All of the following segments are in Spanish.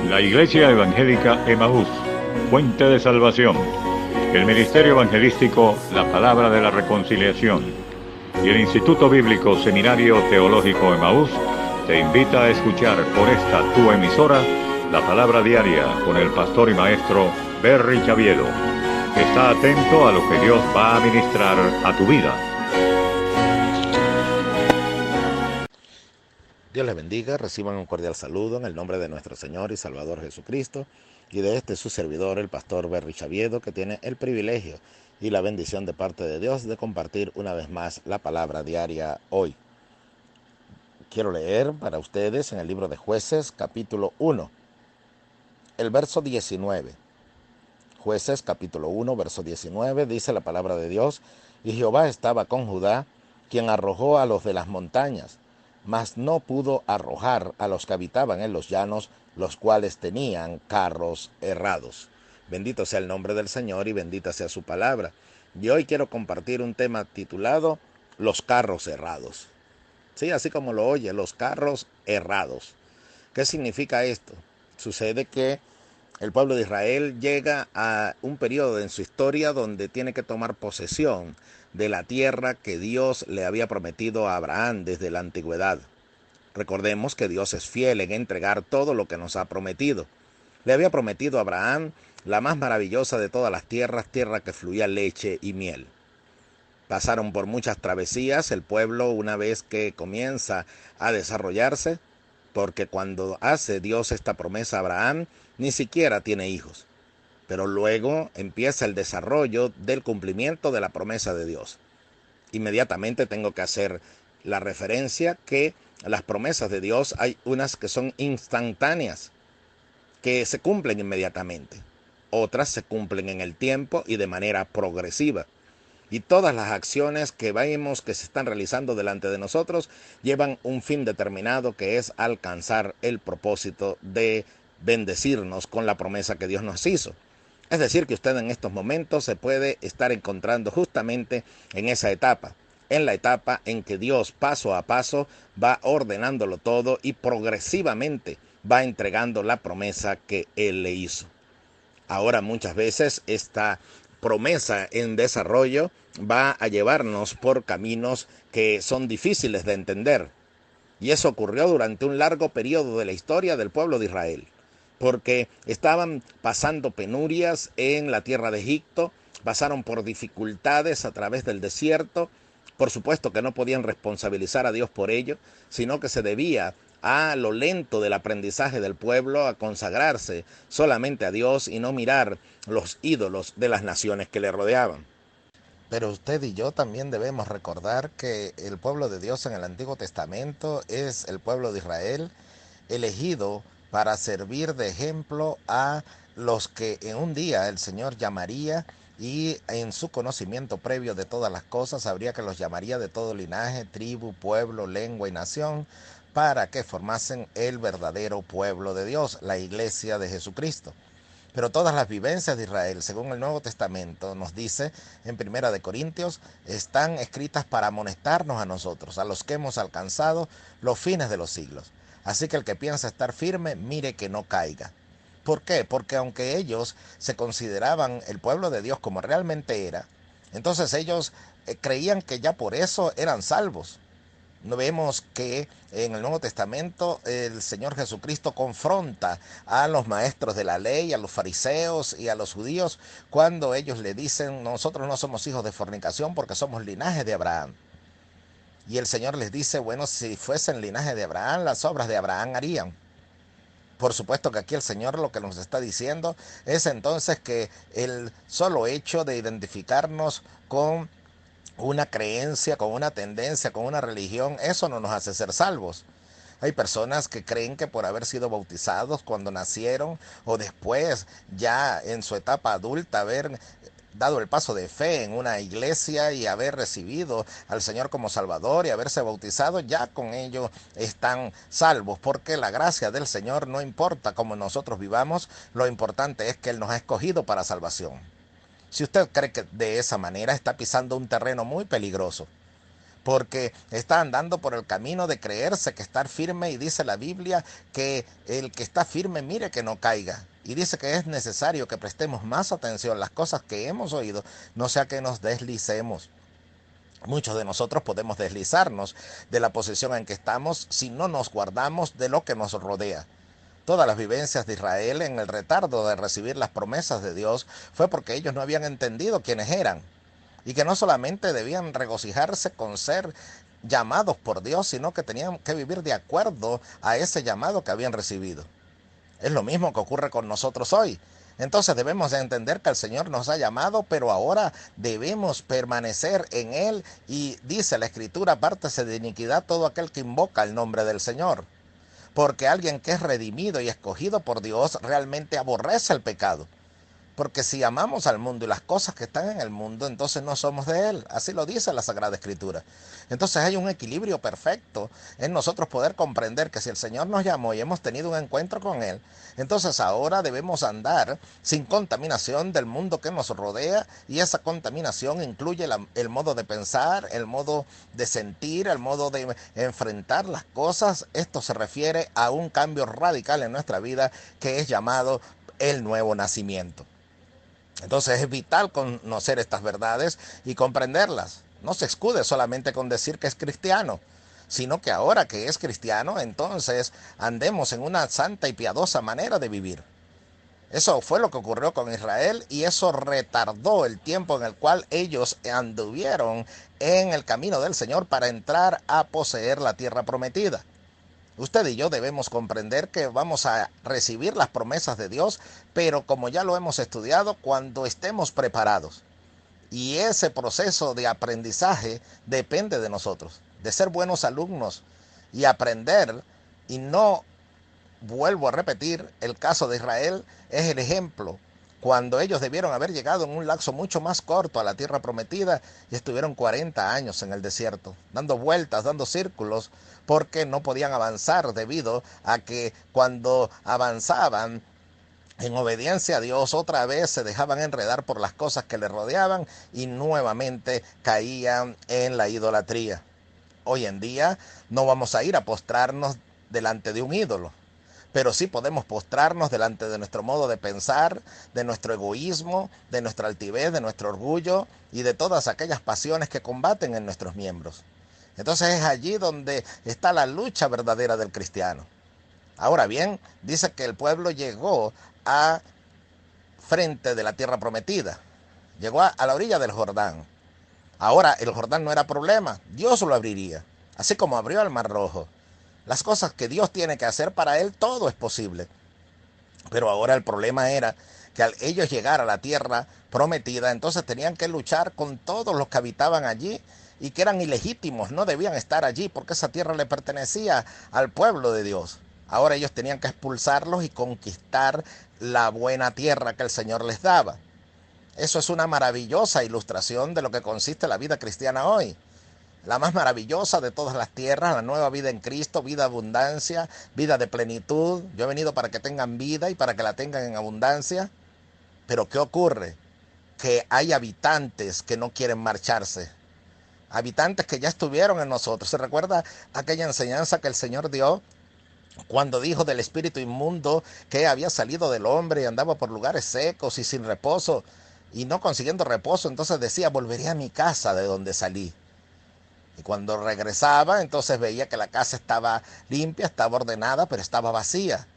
La Iglesia Evangélica Emaús, Fuente de Salvación. El Ministerio Evangelístico La Palabra de la Reconciliación. Y el Instituto Bíblico Seminario Teológico Emaús te invita a escuchar por esta tu emisora la Palabra Diaria con el pastor y maestro Berry Chaviedo. Está atento a lo que Dios va a ministrar a tu vida. Dios les bendiga, reciban un cordial saludo en el nombre de nuestro Señor y Salvador Jesucristo y de su servidor, el pastor Berry Chaviedo, que tiene el privilegio y la bendición de parte de Dios de compartir una vez más la palabra diaria hoy. Quiero leer para ustedes en el libro de Jueces, capítulo 1, el verso 19. Jueces, capítulo 1, verso 19, dice la palabra de Dios: y Jehová estaba con Judá, quien arrojó a los de las montañas, mas no pudo arrojar a los que habitaban en los llanos, los cuales tenían carros errados. Bendito sea el nombre del Señor y bendita sea su palabra. Y hoy quiero compartir un tema titulado Los carros errados. Sí, así como lo oye, los carros errados. ¿Qué significa esto? Sucede que el pueblo de Israel llega a un periodo en su historia donde tiene que tomar posesión de la tierra que Dios le había prometido a Abraham desde la antigüedad. Recordemos que Dios es fiel en entregar todo lo que nos ha prometido. Le había prometido a Abraham la más maravillosa de todas las tierras, tierra que fluía leche y miel. Pasaron por muchas travesías el pueblo una vez que comienza a desarrollarse, porque cuando hace Dios esta promesa a Abraham, ni siquiera tiene hijos. Pero luego empieza el desarrollo del cumplimiento de la promesa de Dios. Inmediatamente tengo que hacer la referencia que las promesas de Dios hay unas que son instantáneas, que se cumplen inmediatamente. Otras se cumplen en el tiempo y de manera progresiva. Y todas las acciones que vemos que se están realizando delante de nosotros llevan un fin determinado, que es alcanzar el propósito de bendecirnos con la promesa que Dios nos hizo. Es decir, que usted en estos momentos se puede estar encontrando justamente en esa etapa, en la etapa en que Dios paso a paso va ordenándolo todo y progresivamente va entregando la promesa que Él le hizo. Ahora muchas veces esta promesa en desarrollo va a llevarnos por caminos que son difíciles de entender. Y eso ocurrió durante un largo periodo de la historia del pueblo de Israel, porque estaban pasando penurias en la tierra de Egipto, pasaron por dificultades a través del desierto. Por supuesto que no podían responsabilizar a Dios por ello, sino que se debía a lo lento del aprendizaje del pueblo, a consagrarse solamente a Dios y no mirar los ídolos de las naciones que le rodeaban. Pero usted y yo también debemos recordar que el pueblo de Dios en el Antiguo Testamento es el pueblo de Israel, elegido para servir de ejemplo a los que en un día el Señor llamaría, y en su conocimiento previo de todas las cosas sabría que los llamaría de todo linaje, tribu, pueblo, lengua y nación, para que formasen el verdadero pueblo de Dios, la iglesia de Jesucristo. Pero todas las vivencias de Israel, según el Nuevo Testamento, nos dice en Primera de Corintios, están escritas para amonestarnos a nosotros, a los que hemos alcanzado los fines de los siglos. Así que el que piensa estar firme, mire que no caiga. ¿Por qué? Porque aunque ellos se consideraban el pueblo de Dios como realmente era, entonces ellos creían que ya por eso eran salvos. No vemos que en el Nuevo Testamento el Señor Jesucristo confronta a los maestros de la ley, a los fariseos y a los judíos, cuando ellos le dicen: nosotros no somos hijos de fornicación porque somos linaje de Abraham. Y el Señor les dice: bueno, si fuesen linaje de Abraham, las obras de Abraham harían. Por supuesto que aquí el Señor lo que nos está diciendo es entonces que el solo hecho de identificarnos con una creencia, con una tendencia, con una religión, eso no nos hace ser salvos. Hay personas que creen que por haber sido bautizados cuando nacieron o después, ya en su etapa adulta, haber dado el paso de fe en una iglesia y haber recibido al Señor como Salvador y haberse bautizado, ya con ello están salvos, porque la gracia del Señor no importa cómo nosotros vivamos, lo importante es que Él nos ha escogido para salvación. Si usted cree que de esa manera, está pisando un terreno muy peligroso, porque está andando por el camino de creerse que estar firme, y dice la Biblia que el que está firme mire que no caiga. Y dice que es necesario que prestemos más atención a las cosas que hemos oído, no sea que nos deslicemos. Muchos de nosotros podemos deslizarnos de la posición en que estamos si no nos guardamos de lo que nos rodea. Todas las vivencias de Israel en el retardo de recibir las promesas de Dios fue porque ellos no habían entendido quiénes eran, y que no solamente debían regocijarse con ser llamados por Dios, sino que tenían que vivir de acuerdo a ese llamado que habían recibido. Es lo mismo que ocurre con nosotros hoy. Entonces debemos de entender que el Señor nos ha llamado, pero ahora debemos permanecer en Él, y dice la Escritura: apártese de iniquidad todo aquel que invoca el nombre del Señor. Porque alguien que es redimido y escogido por Dios realmente aborrece el pecado. Porque si amamos al mundo y las cosas que están en el mundo, entonces no somos de Él. Así lo dice la Sagrada Escritura. Entonces hay un equilibrio perfecto en nosotros poder comprender que si el Señor nos llamó y hemos tenido un encuentro con Él, entonces ahora debemos andar sin contaminación del mundo que nos rodea, y esa contaminación incluye el modo de pensar, el modo de sentir, el modo de enfrentar las cosas. Esto se refiere a un cambio radical en nuestra vida que es llamado el nuevo nacimiento. Entonces es vital conocer estas verdades y comprenderlas. No se escude solamente con decir que es cristiano, sino que ahora que es cristiano, entonces andemos en una santa y piadosa manera de vivir. Eso fue lo que ocurrió con Israel, y eso retardó el tiempo en el cual ellos anduvieron en el camino del Señor para entrar a poseer la tierra prometida. Usted y yo debemos comprender que vamos a recibir las promesas de Dios, pero como ya lo hemos estudiado, cuando estemos preparados. Y ese proceso de aprendizaje depende de nosotros, de ser buenos alumnos y aprender. Y no, vuelvo a repetir, el caso de Israel es el ejemplo. Cuando ellos debieron haber llegado en un lapso mucho más corto a la tierra prometida, y estuvieron 40 años en el desierto, dando vueltas, dando círculos, porque no podían avanzar debido a que cuando avanzaban en obediencia a Dios, otra vez se dejaban enredar por las cosas que les rodeaban y nuevamente caían en la idolatría. Hoy en día no vamos a ir a postrarnos delante de un ídolo, pero sí podemos postrarnos delante de nuestro modo de pensar, de nuestro egoísmo, de nuestra altivez, de nuestro orgullo y de todas aquellas pasiones que combaten en nuestros miembros. Entonces es allí donde está la lucha verdadera del cristiano. Ahora bien, dice que el pueblo llegó a frente de la tierra prometida, llegó a la orilla del Jordán. Ahora el Jordán no era problema, Dios lo abriría, así como abrió el Mar Rojo. Las cosas que Dios tiene que hacer para Él, todo es posible. Pero ahora el problema era que al ellos llegar a la tierra prometida, entonces tenían que luchar con todos los que habitaban allí y que eran ilegítimos, no debían estar allí porque esa tierra le pertenecía al pueblo de Dios. Ahora ellos tenían que expulsarlos y conquistar la buena tierra que el Señor les daba. Eso es una maravillosa ilustración de lo que consiste la vida cristiana hoy. La más maravillosa de todas las tierras, la nueva vida en Cristo, vida de abundancia, vida de plenitud. Yo he venido para que tengan vida y para que la tengan en abundancia. Pero ¿qué ocurre? Que hay habitantes que no quieren marcharse. Habitantes que ya estuvieron en nosotros. ¿Se recuerda aquella enseñanza que el Señor dio cuando dijo del espíritu inmundo que había salido del hombre y andaba por lugares secos y sin reposo, y no consiguiendo reposo? Entonces decía: volveré a mi casa de donde salí. Y cuando regresaba, entonces veía que la casa estaba limpia, estaba ordenada, pero estaba vacía.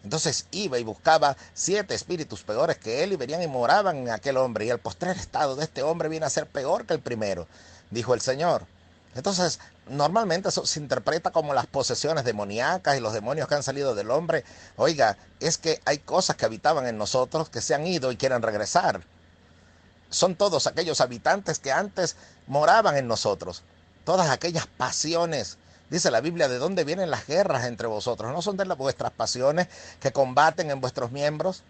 Entonces iba y buscaba 7 espíritus peores que él, y venían y moraban en aquel hombre. Y el postrer estado de este hombre viene a ser peor que el primero, dijo el Señor. Entonces, normalmente eso se interpreta como las posesiones demoníacas y los demonios que han salido del hombre. Oiga, es que hay cosas que habitaban en nosotros que se han ido y quieren regresar. Son todos aquellos habitantes que antes moraban en nosotros. Todas aquellas pasiones. Dice la Biblia: ¿de dónde vienen las guerras entre vosotros? ¿No son de vuestras pasiones que combaten en vuestros miembros?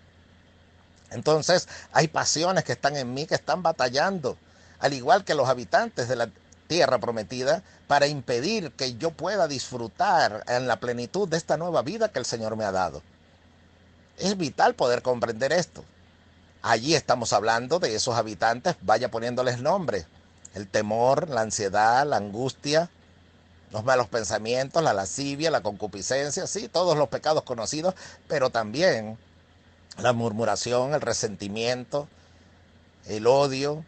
Entonces hay pasiones que están en mí, que están batallando, al igual que los habitantes de la tierra prometida, para impedir que yo pueda disfrutar en la plenitud de esta nueva vida que el Señor me ha dado. Es vital poder comprender esto. Allí estamos hablando de esos habitantes, vaya poniéndoles nombre: El temor, la ansiedad, la angustia, los malos pensamientos, la lascivia, la concupiscencia, sí, todos los pecados conocidos, pero también la murmuración, el resentimiento, el odio,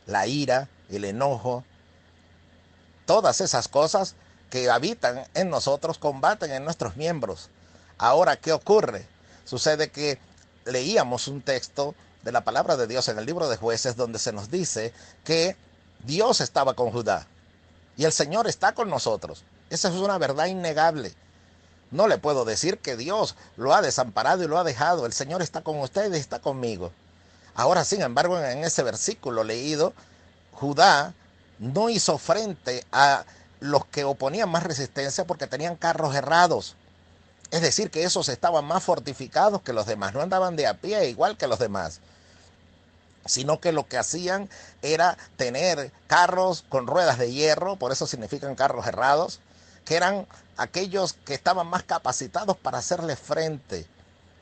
la ira, el enojo, todas esas cosas que habitan en nosotros combaten en nuestros miembros. Ahora, ¿qué ocurre? Sucede que leíamos un texto de la palabra de Dios en el libro de Jueces donde se nos dice que Dios estaba con Judá y el Señor está con nosotros. Esa es una verdad innegable. No le puedo decir que Dios lo ha desamparado y lo ha dejado. El Señor está con ustedes y está conmigo. Ahora, sin embargo, en ese versículo leído, Judá no hizo frente a los que oponían más resistencia porque tenían carros errados. Es decir, que esos estaban más fortificados que los demás. No andaban de a pie igual que los demás, sino que lo que hacían era tener carros con ruedas de hierro, por eso significan carros errados, que eran aquellos que estaban más capacitados para hacerle frente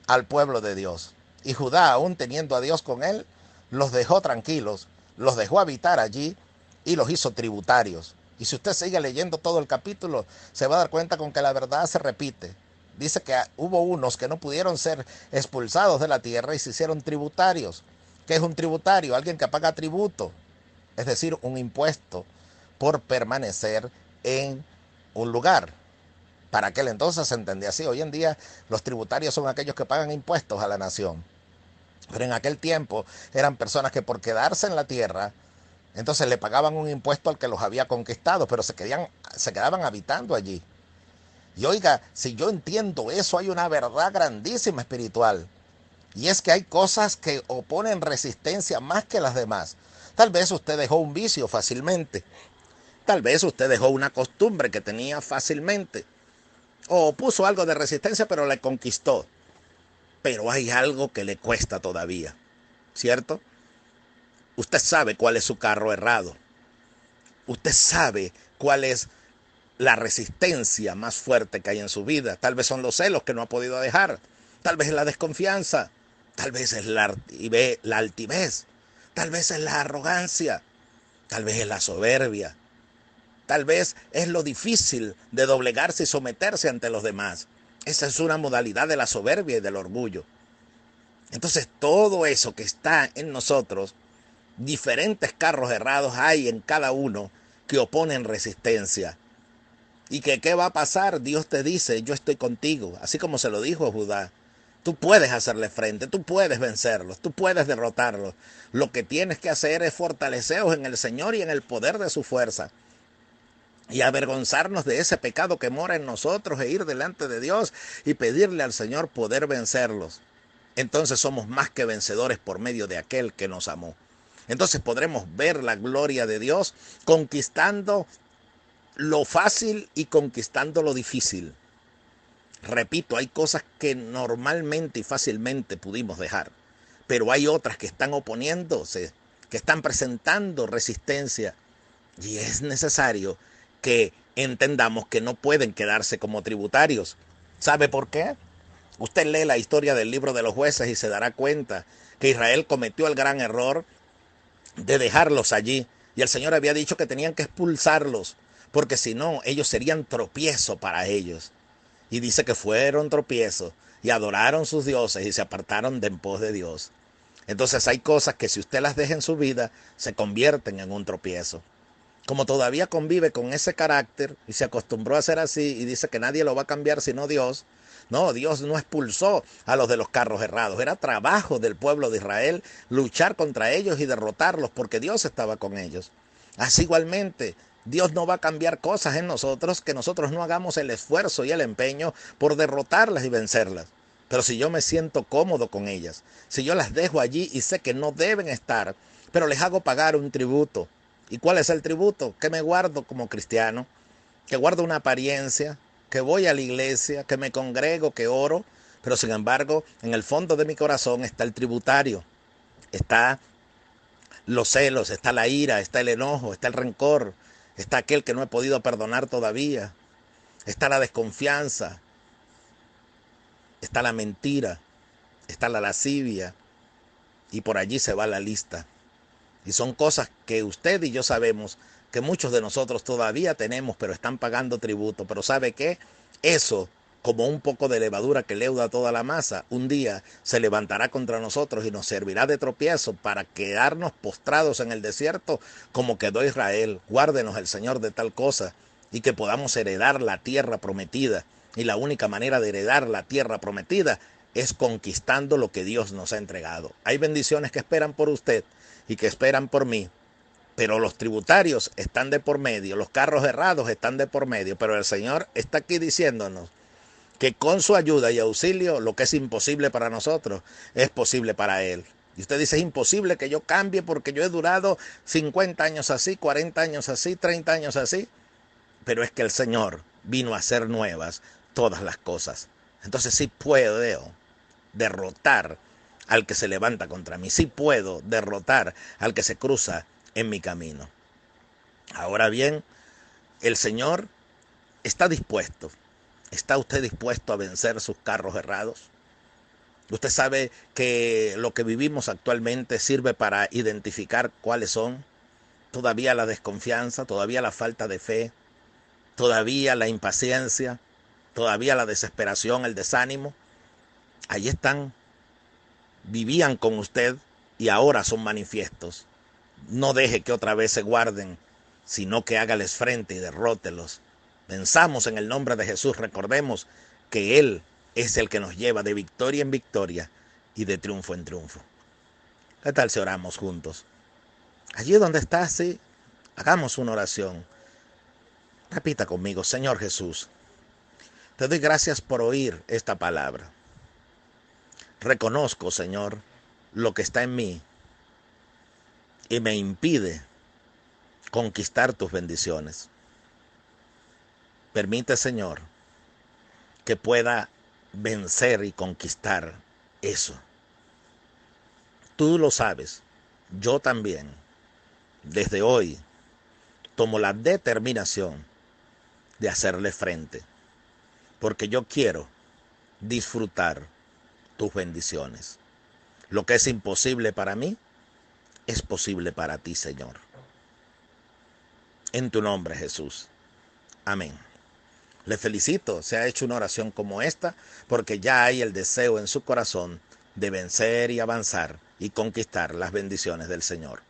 al pueblo de Dios. Y Judá, aún teniendo a Dios con él, los dejó tranquilos, los dejó habitar allí y los hizo tributarios. Y si usted sigue leyendo todo el capítulo, se va a dar cuenta con que la verdad se repite. Dice que hubo unos que no pudieron ser expulsados de la tierra y se hicieron tributarios. ¿Qué es un tributario? Alguien que paga tributo, es decir, un impuesto por permanecer en un lugar. Para aquel entonces se entendía así. Hoy en día los tributarios son aquellos que pagan impuestos a la nación. Pero en aquel tiempo eran personas que por quedarse en la tierra, entonces le pagaban un impuesto al que los había conquistado, pero se quedaban habitando allí. Y oiga, si yo entiendo eso, hay una verdad grandísima espiritual. Y es que hay cosas que oponen resistencia más que las demás. Tal vez usted dejó un vicio fácilmente. Tal vez usted dejó una costumbre que tenía fácilmente. O puso algo de resistencia, pero le conquistó. Pero hay algo que le cuesta todavía, ¿cierto? Usted sabe cuál es su carro errado. Usted sabe cuál es la resistencia más fuerte que hay en su vida. Tal vez son los celos que no ha podido dejar. Tal vez es la desconfianza. Tal vez es la altivez. Tal vez es la arrogancia. Tal vez es la soberbia. Tal vez es lo difícil de doblegarse y someterse ante los demás. Esa es una modalidad de la soberbia y del orgullo. Entonces todo eso que está en nosotros, diferentes carros errados hay en cada uno que oponen resistencia. ¿Y que qué va a pasar? Dios te dice, yo estoy contigo, así como se lo dijo a Judá. Tú puedes hacerle frente, tú puedes vencerlos, tú puedes derrotarlos. Lo que tienes que hacer es fortaleceros en el Señor y en el poder de su fuerza. Y avergonzarnos de ese pecado que mora en nosotros e ir delante de Dios y pedirle al Señor poder vencerlos. Entonces somos más que vencedores por medio de aquel que nos amó. Entonces podremos ver la gloria de Dios conquistando lo fácil y conquistando lo difícil. Repito, hay cosas que normalmente y fácilmente pudimos dejar, pero hay otras que están oponiéndose, que están presentando resistencia. Y es necesario que entendamos que no pueden quedarse como tributarios. ¿Sabe por qué? Usted lee la historia del libro de los jueces y se dará cuenta que Israel cometió el gran error de dejarlos allí. Y el Señor había dicho que tenían que expulsarlos, porque si no, ellos serían tropiezo para ellos. Y dice que fueron tropiezos y adoraron sus dioses y se apartaron de en pos de Dios. Entonces hay cosas que si usted las deja en su vida, se convierten en un tropiezo. Como todavía convive con ese carácter y se acostumbró a ser así y dice que nadie lo va a cambiar sino Dios. No, Dios no expulsó a los de los carros errados. Era trabajo del pueblo de Israel luchar contra ellos y derrotarlos porque Dios estaba con ellos. Así igualmente, Dios no va a cambiar cosas en nosotros que nosotros no hagamos el esfuerzo y el empeño por derrotarlas y vencerlas. Pero si yo me siento cómodo con ellas, si yo las dejo allí y sé que no deben estar, pero les hago pagar un tributo. ¿Y cuál es el tributo? Que me guardo como cristiano, que guardo una apariencia, que voy a la iglesia, que me congrego, que oro, pero sin embargo, en el fondo de mi corazón está el tributario, está los celos, está la ira, está el enojo, está el rencor, está aquel que no he podido perdonar todavía, está la desconfianza, está la mentira, está la lascivia, y por allí se va la lista. Y son cosas que usted y yo sabemos que muchos de nosotros todavía tenemos, pero están pagando tributo. Pero ¿sabe qué? Eso, como un poco de levadura que leuda toda la masa, un día se levantará contra nosotros y nos servirá de tropiezo para quedarnos postrados en el desierto como quedó Israel. Guárdenos el Señor de tal cosa y que podamos heredar la tierra prometida. Y la única manera de heredar la tierra prometida es conquistando lo que Dios nos ha entregado. Hay bendiciones que esperan por usted y que esperan por mí, pero los tributarios están de por medio, los carros errados están de por medio, pero el Señor está aquí diciéndonos que con su ayuda y auxilio lo que es imposible para nosotros es posible para Él. Y usted dice, es imposible que yo cambie porque yo he durado 50 años así, 40 años así, 30 años así, pero es que el Señor vino a hacer nuevas todas las cosas. Entonces sí puedo derrotar al que se levanta contra mí. Sí puedo derrotar al que se cruza en mi camino. Ahora bien, el Señor está dispuesto. ¿Está usted dispuesto a vencer sus carros errados? Usted sabe que lo que vivimos actualmente sirve para identificar cuáles son. Todavía la desconfianza, todavía la falta de fe, todavía la impaciencia, todavía la desesperación, el desánimo. Ahí están. Vivían con usted y ahora son manifiestos. No deje que otra vez se guarden, sino que hágales frente y derrótelos. Pensamos en el nombre de Jesús, recordemos que Él es el que nos lleva de victoria en victoria y de triunfo en triunfo. ¿Qué tal si oramos juntos? Allí donde estás, sí, hagamos una oración. Repita conmigo, Señor Jesús, te doy gracias por oír esta palabra. Reconozco, Señor, lo que está en mí y me impide conquistar tus bendiciones. Permite, Señor, que pueda vencer y conquistar eso. Tú lo sabes, yo también. Desde hoy tomo la determinación de hacerle frente, porque yo quiero disfrutar tus bendiciones. Lo que es imposible para mí, es posible para ti, Señor. En tu nombre, Jesús. Amén. Le felicito, se ha hecho una oración como esta, porque ya hay el deseo en su corazón de vencer y avanzar y conquistar las bendiciones del Señor.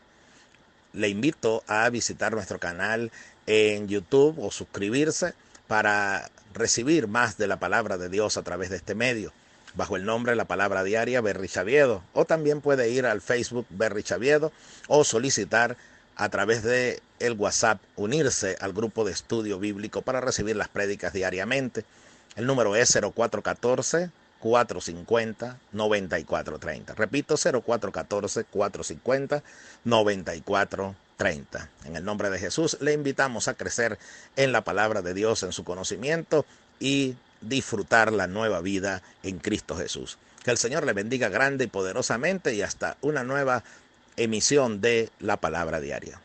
Le invito a visitar nuestro canal en YouTube o suscribirse para recibir más de la palabra de Dios a través de este medio, bajo el nombre La Palabra Diaria Berry Chaviedo, o también puede ir al Facebook Berry Chaviedo o solicitar a través de el WhatsApp unirse al grupo de estudio bíblico para recibir las prédicas diariamente. El número es 0414-450-9430. Repito, 0414-450-9430. En el nombre de Jesús le invitamos a crecer en la palabra de Dios, en su conocimiento y disfrutar la nueva vida en Cristo Jesús. Que el Señor le bendiga grande y poderosamente y hasta una nueva emisión de La Palabra Diaria.